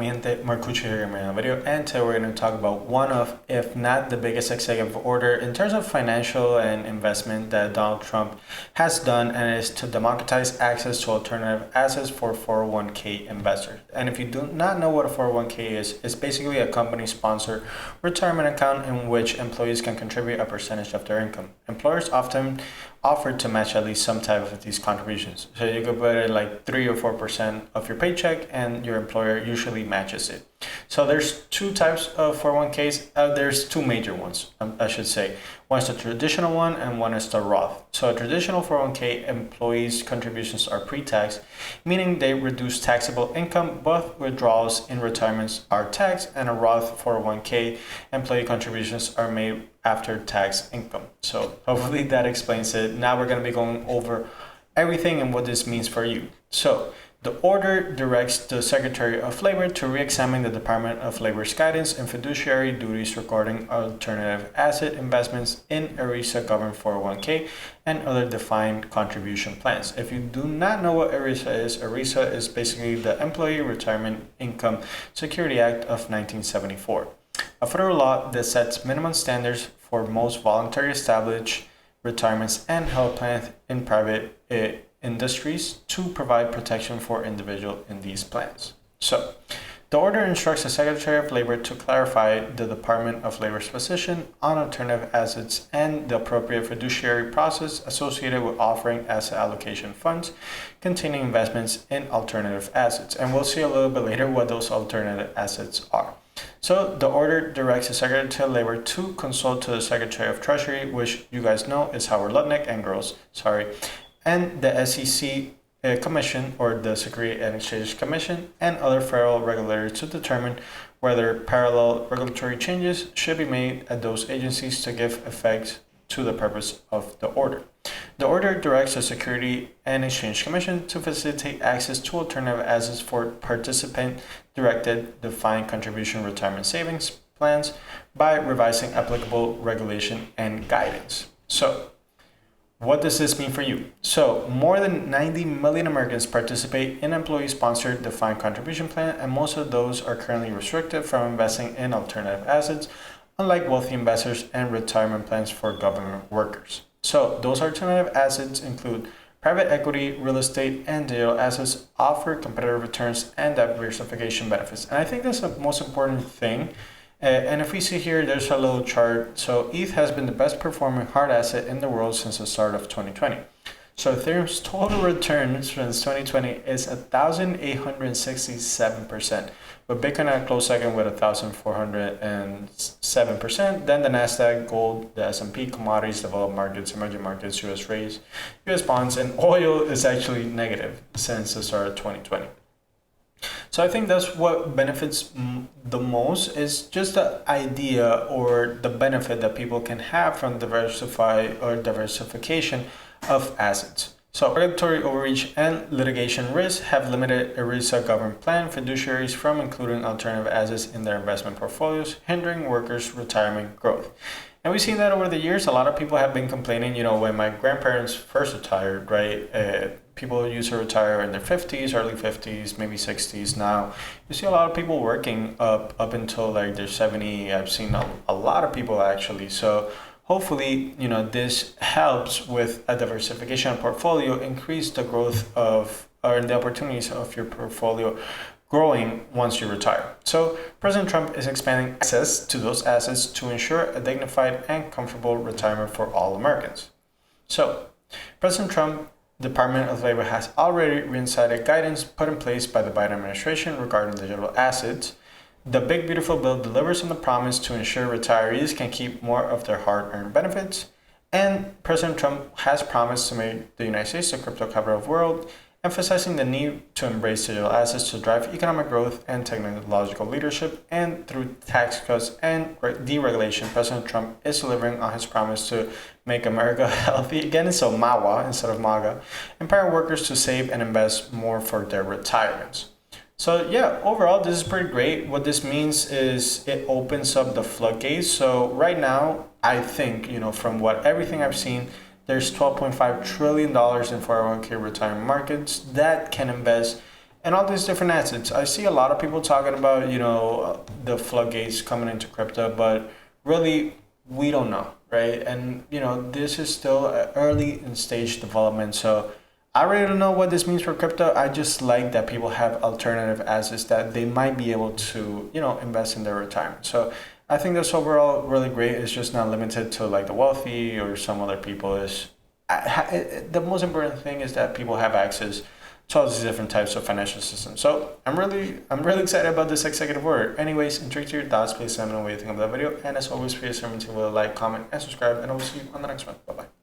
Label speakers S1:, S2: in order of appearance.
S1: mi gente? Marcucci here in my video, and today we're going to talk about one of, if not the biggest executive order in terms of financial and investment that Donald Trump has done, and it is to democratize access to alternative assets for 401k investors. And if you do not know what a 401k is, it's basically a company-sponsored retirement account in which employees can contribute a percentage of their income. Employers often offer to match at least some type of these contributions. So you could put it like 3 or 4% of your paycheck, and your employer usually matches it. So there's two types of 401ks. There's two major ones, I should say. One is the traditional one and one is the Roth. So a traditional 401k employees' contributions are pre-tax, meaning they reduce taxable income. Both withdrawals in retirements are taxed, and a Roth 401k employee contributions are made after tax income. So hopefully that explains it. Now we're going to be going over everything and what this means for you. So the order directs the Secretary of Labor to re-examine the Department of Labor's guidance and fiduciary duties regarding alternative asset investments in ERISA governed 401k and other defined contribution plans. If you do not know what ERISA is basically the Employee Retirement Income Security Act of 1974, a federal law that sets minimum standards for most voluntary established retirements and health plans in private industries to provide protection for individuals in these plans. So, the order instructs the Secretary of Labor to clarify the Department of Labor's position on alternative assets and the appropriate fiduciary process associated with offering asset allocation funds containing investments in alternative assets. And we'll see a little bit later what those alternative assets are. So the order directs the Secretary of Labor to consult to the Secretary of Treasury, which you guys know is Howard Lutnick and girls, and the SEC Commission, or the Securities and Exchange Commission, and other federal regulators to determine whether parallel regulatory changes should be made at those agencies to give effect to the purpose of the order. The order directs the Securities and Exchange Commission to facilitate access to alternative assets for participant-directed defined contribution retirement savings plans by revising applicable regulation and guidance. So, what does this mean for you? So, more than 90 million Americans participate in employee-sponsored defined contribution plan, and most of those are currently restricted from investing in alternative assets, unlike wealthy investors and retirement plans for government workers. So, those alternative assets include private equity, real estate, and digital assets offer competitive returns and diversification benefits. And I think that's the most important thing. And if we see here, there's a little chart. So ETH has been the best performing hard asset in the world since the start of 2020. So Ethereum's total return since 2020 is 1,867%, with Bitcoin at a close second with 1,407%. Then the Nasdaq, gold, the S&P, commodities, developed markets, emerging markets, US rates, US bonds, and oil is actually negative since the start of 2020. So I think that's what benefits the most, is just the idea or the benefit that people can have from diversification of assets. So regulatory overreach and litigation risks have limited ERISA government plan fiduciaries from including alternative assets in their investment portfolios, hindering workers' retirement growth. And we've seen that over the years. A lot of people have been complaining, when my grandparents first retired, right? People used to retire in their 50s, early 50s, maybe 60s. Now, you see a lot of people working up until like they're 70. I've seen a lot of people actually. So hopefully, this helps with a diversification portfolio, increase the growth of, or the opportunities of your portfolio growing once you retire. So President Trump is expanding access to those assets to ensure a dignified and comfortable retirement for all Americans. So President Trump, Department of Labor has already reinstated guidance put in place by the Biden administration regarding digital assets. The Big Beautiful Bill delivers on the promise to ensure retirees can keep more of their hard-earned benefits, and President Trump has promised to make the United States the crypto capital of the world, emphasizing the need to embrace digital assets to drive economic growth and technological leadership. And through tax cuts and deregulation, President Trump is delivering on his promise to make America healthy again, so MAWA instead of MAGA, empower workers to save and invest more for their retirements. So yeah, overall, this is pretty great. What this means is it opens up the floodgates. So right now, I think, from everything I've seen, there's $12.5 trillion in 401k retirement markets that can invest and all these different assets. I see a lot of people talking about, the floodgates coming into crypto, but really, we don't know, right? And, this is still early in stage development. So I really don't know what this means for crypto. I just like that people have alternative assets that they might be able to, invest in their retirement. So I think that's overall really great. It's just not limited to like the wealthy or some other people. The most important thing is that people have access to all these different types of financial systems. So I'm really excited about this executive order. Anyways, in 3 to your thoughts, please let me know what you think of that video. And as always, please remember to like, comment, and subscribe. And I will see you on the next one. Bye bye.